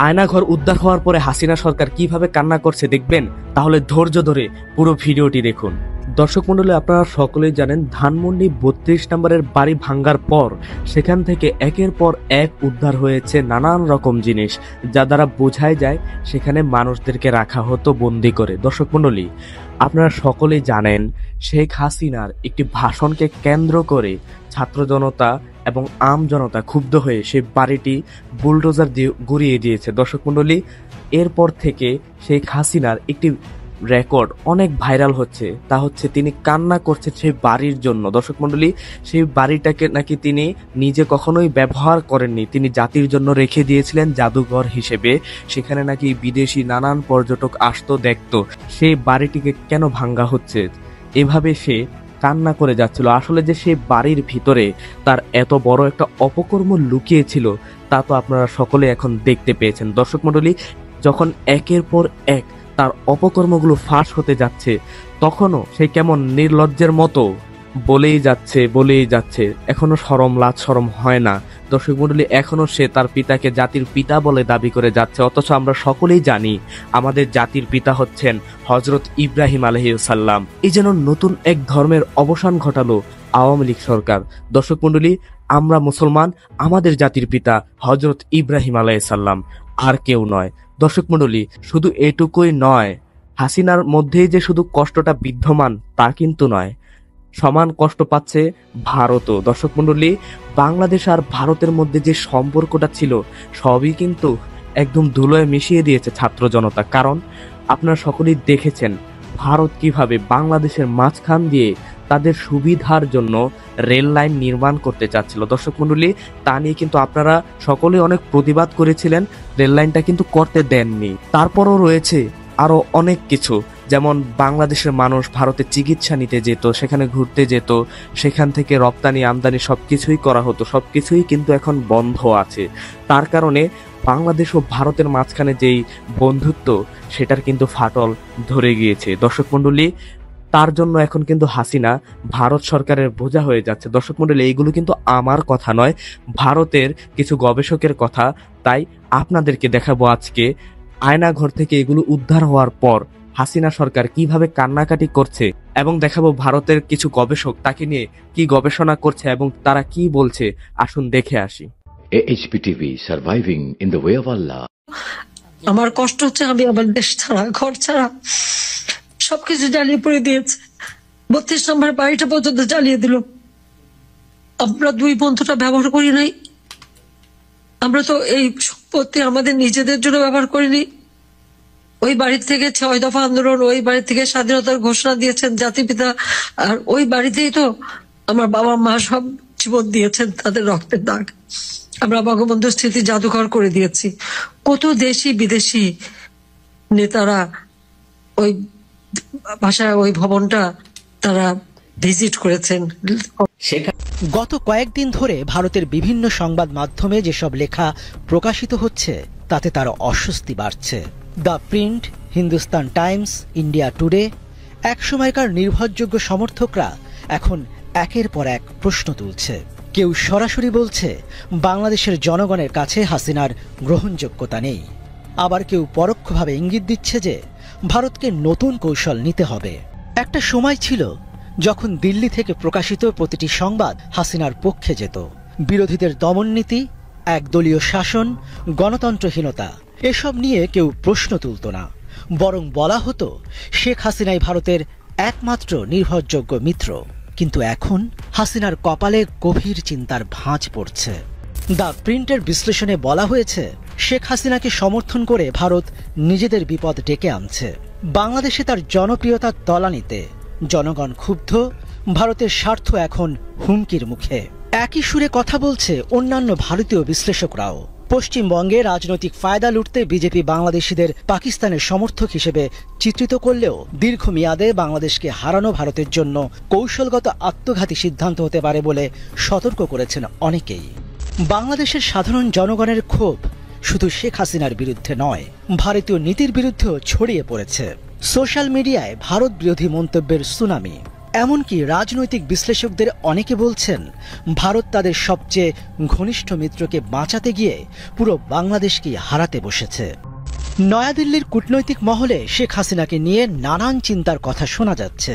আয়নাঘর উদ্ধার হওয়ার পরে হাসিনা সরকার কিভাবে কান্না করছে দেখবেন, তাহলে ধৈর্য ধরে পুরো ভিডিওটি দেখুন। দর্শক মণ্ডলী, আপনারা সকলেই জানেন ধানমন্ডি 32 নম্বরের বাড়ি ভাঙ্গার পর সেখান থেকে একের পর এক উদ্ধার হয়েছে নানান রকম জিনিস, যা দ্বারা বোঝাই যায় সেখানে মানুষদেরকে রাখা হতো বন্দি করে। দর্শক মণ্ডলী, আপনারা সকলেই জানেন শেখ হাসিনার একটি ভাষণকে কেন্দ্র করে ছাত্র জনতা এবং আম জনতা ক্ষুব্ধ হয়ে সেই বাড়িটি বুলডোজার দিয়ে গুড়িয়ে দিয়েছে। দর্শক মণ্ডলী, এরপর থেকে শেখ হাসিনার একটি রেকর্ড অনেক ভাইরাল হচ্ছে, তা হচ্ছে তিনি কান্না করছে সেই বাড়ির জন্য। দর্শক মণ্ডলী, সেই বাড়িটাকে নাকি তিনি নিজে কখনোই ব্যবহার করেননি, তিনি জাতির জন্য রেখে দিয়েছিলেন জাদুঘর হিসেবে। সেখানে নাকি বিদেশি নানান পর্যটক আসতো, দেখতো। সেই বাড়িটিকে কেন ভাঙ্গা হচ্ছে, এভাবে সে কান্না করে যাচ্ছিল। আসলে যে সেই বাড়ির ভিতরে তার এত বড় একটা অপকর্ম লুকিয়ে ছিল তা তো আপনারা সকলে এখন দেখতে পেয়েছেন। দর্শক মণ্ডলী, যখন একের পর এক তার অপকর্মগুলো ফাঁস হতে যাচ্ছে, তখনও সে কেমন নির্লজ্জের মতো বলেই যাচ্ছে, এখনো লাজ শরম হয় না। দর্শক মণ্ডলী, এখনো সে তার পিতাকে জাতির পিতা বলে দাবি করে যাচ্ছে, অথচ আমরা সকলেই জানি আমাদের জাতির পিতা হচ্ছেন হযরত ইব্রাহিম আলাইহিসসালাম। এই যেন নতুন এক ধর্মের অবসান ঘটালো আওয়ামী লীগ সরকার। দর্শক মণ্ডলী, আমরা মুসলমান, আমাদের জাতির পিতা হযরত ইব্রাহিম আলাইহিসসালাম, আর কেউ নয়। দর্শক মণ্ডলী, শুধু এটুকুই নয়, হাসিনার মধ্যেই যে শুধু কষ্টটা বিদ্যমান তা কিন্তু নয়, সমান কষ্ট পাচ্ছে ভারতও। দর্শক মণ্ডলী, বাংলাদেশ আর ভারতের মধ্যে যে সম্পর্কটা ছিল সবই কিন্তু একদম ধুলোয় মিশিয়ে দিয়েছে ছাত্র জনতা। কারণ আপনারা সকলেই দেখেছেন ভারত কিভাবে বাংলাদেশের মাঝখান দিয়ে তাদের সুবিধার জন্য রেল লাইন নির্মাণ করতে চাচ্ছিল। দর্শক মণ্ডলী, তা নিয়ে কিন্তু আপনারা সকলে অনেক প্রতিবাদ করেছিলেন, রেল লাইনটা কিন্তু করতে দেননি। তারপরও রয়েছে আরো অনেক কিছু, যেমন বাংলাদেশের মানুষ ভারতে চিকিৎসা নিতে যেত, সেখানে ঘুরতে যেত, সেখান থেকে রপ্তানি আমদানি সবকিছুই করা হতো, সবকিছুই কিন্তু এখন বন্ধ আছে। তার কারণে বাংলাদেশ ও ভারতের মাঝখানে যেই বন্ধুত্ব সেটার কিন্তু ফাটল ধরে গিয়েছে। দর্শক মণ্ডলী, তার জন্য এখন কিন্তু হাসিনা ভারত সরকারের বোঝা হয়ে যাচ্ছে। দর্শক মণ্ডলী, এইগুলো কিন্তু আমার কথা নয়, ভারতের কিছু গবেষকের কথা। তাই আপনাদেরকে দেখাবো আজকে আয়নাঘর থেকে এগুলো উদ্ধার হওয়ার পর হাসিনা সরকার কিভাবে কান্নাকাটি করছে, এবং দেখাবো ভারতের কিছু গবেষক তাকে নিয়ে কি গবেষণা করছে এবং তারা কি বলছে। আসুন দেখে আসি। AHPTV, surviving in the way of Allah. আমার কষ্ট হচ্ছে, আমি আমার দেশ ছাড়া, ঘর ছাড়া, সবকিছু জ্বালিয়ে পড়ে দিয়েছে। 32 নম্বর বাড়িটা পর্যন্ত জ্বালিয়ে দিল। আমরা দুই বন্ধুটা ব্যবহার করি নাই, আমরা তো এই সম্পত্তি আমাদের নিজেদের জন্য ব্যবহার করিনি। ওই বাড়ি থেকে 6 দফা আন্দোলন, ওই বাড়ি থেকে স্বাধীনতার ঘোষণা দিয়েছেন জাতিপিতা, আর ওই বাড়িতেই তো আমার বাবা মা সব জীবন দিয়েছেন, তাদের রক্তের দাগ। আমরা বঙ্গবন্ধু স্মৃতি জাদুঘর করে দিয়েছি। কত দেশি বিদেশি নেতারা ওই ভাষায় ওই ভবনটা তারা ভিজিট করেছেন। গত কয়েকদিন ধরে ভারতের বিভিন্ন সংবাদ মাধ্যমে যেসব লেখা প্রকাশিত হচ্ছে তাতে তার অস্বস্তি বাড়ছে। The Print, Hindustan Times, India Today, একসময়কার নির্ভরযোগ্য সমর্থকরা এখন একের পর এক প্রশ্ন তুলছে। কেউ সরাসরি বলছে বাংলাদেশের জনগণের কাছে হাসিনার গ্রহণযোগ্যতা নেই, আবার কেউ পরোক্ষভাবে ইঙ্গিত দিচ্ছে যে ভারতকে নতুন কৌশল নিতে হবে। একটা সময় ছিল যখন দিল্লি থেকে প্রকাশিত প্রতিটি সংবাদ হাসিনার পক্ষে যেত। বিরোধীদের দমননীতি, একদলীয় শাসন, গণতন্ত্রহীনতা এসব নিয়ে কেউ প্রশ্ন তুলত না, বরং বলা হতো শেখ হাসিনাই ভারতের একমাত্র নির্ভরযোগ্য মিত্র। কিন্তু এখন হাসিনার কপালে গভীর চিন্তার ভাঁজ পড়ছে। দ্য প্রিন্টের বিশ্লেষণে বলা হয়েছে শেখ হাসিনাকে সমর্থন করে ভারত নিজেদের বিপদ ডেকে আনছে। বাংলাদেশে তার জনপ্রিয়তার তলানিতে জনগণ ক্ষুব্ধ, ভারতের স্বার্থ এখন হুমকির মুখে। একই সুরে কথা বলছে অন্যান্য ভারতীয় বিশ্লেষকরাও। পশ্চিমবঙ্গে রাজনৈতিক ফায়দা লুটতে বিজেপি বাংলাদেশিদের পাকিস্তানের সমর্থক হিসেবে চিত্রিত করলেও দীর্ঘমেয়াদে বাংলাদেশকে হারানো ভারতের জন্য কৌশলগত আত্মঘাতী সিদ্ধান্ত হতে পারে বলে সতর্ক করেছেন অনেকেই। বাংলাদেশের সাধারণ জনগণের ক্ষোভ শুধু শেখ হাসিনার বিরুদ্ধে নয়, ভারতীয় নীতির বিরুদ্ধেও ছড়িয়ে পড়েছে। সোশ্যাল মিডিয়ায় ভারত বিরোধী মন্তব্যের সুনামি। এমনকি রাজনৈতিক বিশ্লেষকদের অনেকে বলছেন ভারত তাদের সবচেয়ে ঘনিষ্ঠ মিত্রকে বাঁচাতে গিয়ে পুরো বাংলাদেশকেই হারাতে বসেছে। নয়াদিল্লির কূটনৈতিক মহলে শেখ হাসিনাকে নিয়ে নানান চিন্তার কথা শোনা যাচ্ছে।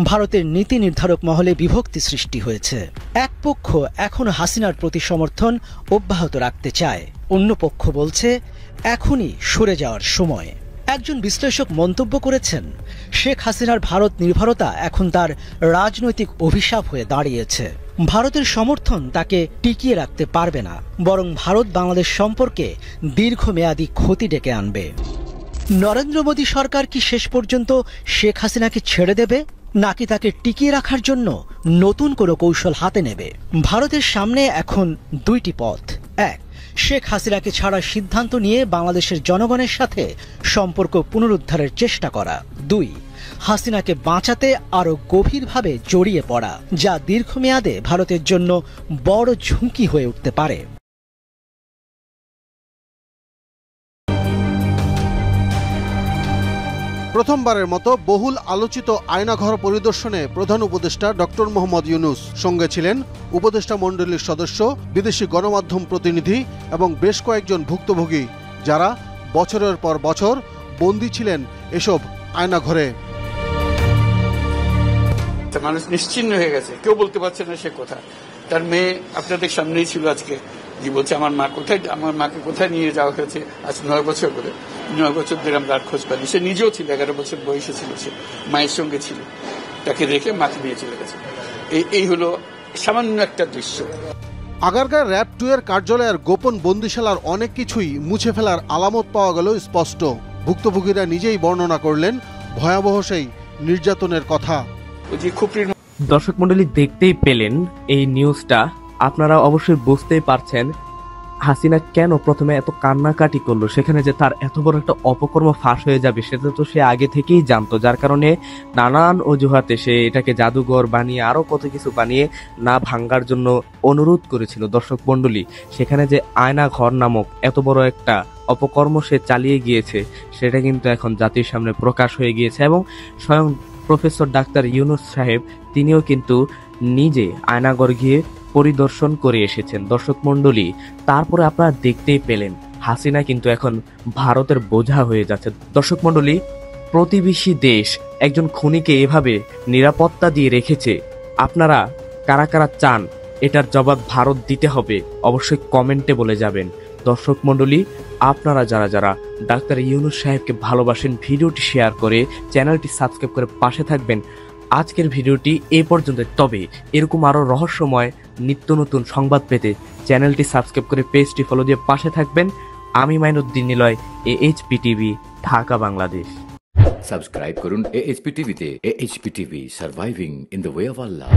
ভারতের নীতি নির্ধারক মহলে বিভক্তি সৃষ্টি হয়েছে। এক পক্ষ এখনো হাসিনার প্রতি সমর্থন অব্যাহত রাখতে চায়, অন্য পক্ষ বলছে এখনই সরে যাওয়ার সময়। একজন বিশ্লেষক মন্তব্য করেছেন, শেখ হাসিনার ভারত নির্ভরতা এখন তার রাজনৈতিক অভিশাপ হয়ে দাঁড়িয়েছে। ভারতের সমর্থন তাকে টিকিয়ে রাখতে পারবে না, বরং ভারত বাংলাদেশ সম্পর্কে দীর্ঘমেয়াদী ক্ষতি ডেকে আনবে। নরেন্দ্র মোদী সরকার কি শেষ পর্যন্ত শেখ হাসিনাকে ছেড়ে দেবে, নাকি তাকে টিকিয়ে রাখার জন্য নতুন কোনো কৌশল হাতে নেবে? ভারতের সামনে এখন দুইটি পথ। এক, শেখ হাসিনাকে ছাড়ার সিদ্ধান্ত নিয়ে বাংলাদেশের জনগণের সাথে সম্পর্ক পুনরুদ্ধারের চেষ্টা করা। দুই, হাসিনাকে বাঁচাতে আরো গভীরভাবে জড়িয়ে পড়া, যা দীর্ঘমেয়াদে ভারতের জন্য বড় ঝুঁকি হয়ে উঠতে পারে। প্রথমবারের মতো বহুল আলোচিত আয়নাঘর পরিদর্শনে প্রধান উপদেষ্টা ডক্টর মোহাম্মদ ইউনূস, সঙ্গে ছিলেন উপদেষ্টা মণ্ডলীর সদস্য, বিদেশি গণমাধ্যম প্রতিনিধি এবং বেশ কয়েকজন ভুক্তভোগী, যারা বছরের পর বছর বন্দী ছিলেন এসব আয়নাঘরে। মানুষ নিশ্চিন্ন হয়ে গেছে, কেউ বলতে পারছে না সে কোথায়। তার মেয়ে আপনাদের সামনেই ছিল আজকে, যে বলছে আমার মা কোথায়, আমার মাকে কোথায় নিয়ে যাওয়া হয়েছে। আজ 9 বছর করে, 9 বছর ধরে আমরা আর খোঁজ পাইনি। সে নিজেও ছিল, 11 বছর বয়সে ছিল, সে মায়ের সঙ্গে ছিল, তাকে রেখে মাকে নিয়ে চলে গেছে। এই হলো সামান্য একটা দৃশ্য। আগারগাঁও র‍্যাব 2 এর কার্যালয়ের গোপন বন্দিশালার অনেক কিছুই মুছে ফেলার আলামত পাওয়া গেল স্পষ্ট। ভুক্তভোগীরা নিজেই বর্ণনা করলেন ভয়াবহ সেই নির্যাতনের কথা। দর্শক মণ্ডলী, দেখতেই পেলেন এই নিউজটা। আপনারা অবশ্যই বুঝতেই পারছেন হাসিনা কেন প্রথমে এত কান্নাকাটি করলো। সেখানে যে তার এত বড় একটা অপকর্ম ফাঁস হয়ে যাবে সেটা তো সে আগে থেকেই জানতো, যার কারণে নানান অজুহাতে সে এটাকে জাদুঘর বানিয়ে আরো কত কিছু বানিয়ে না ভাঙ্গার জন্য অনুরোধ করেছিল। দর্শক মণ্ডলী, সেখানে যে আয়না ঘর নামক এত বড় একটা অপকর্ম সে চালিয়ে গিয়েছে সেটা কিন্তু এখন জাতির সামনে প্রকাশ হয়ে গিয়েছে। এবং স্বয়ং প্রফেসর ডাক্তার ইউনূস সাহেব তিনিও কিন্তু নিজে আয়নাঘর গিয়ে পরিদর্শন করে এসেছেন। দর্শক মণ্ডলী, তারপরে আপনারা দেখতেই পেলেন হাসিনা কিন্তু এখন ভারতের বোঝা হয়ে যাচ্ছে। দর্শক মণ্ডলী, প্রতিবেশী দেশ একজন খুনিকে এভাবে নিরাপত্তা দিয়ে রেখেছে। আপনারা কারা কারা চান এটার জবাব ভারত দিতে হবে অবশ্যই কমেন্টে বলে যাবেন। দর্শক মণ্ডলী, আপনারা যারা যারা ডাক্তার ইউনূস সাহেবকে ভালোবাসেন, ভিডিওটি শেয়ার করে চ্যানেলটি সাবস্ক্রাইব করে পাশে থাকবেন। আজকের ভিডিওটি এই পর্যন্ত। তবে এরকম আরো রহস্যময় নিত্য নতুন সংবাদ পেতে চ্যানেলটি সাবস্ক্রাইব করে পেজটি ফলো দিয়ে পাশে থাকবেন। আমি Mainuddin Niloy, AHP TV, Dhaka, Bangladesh. Subscribe করুন AHP টিভিতে। AHP TV, surviving in the way of Allah.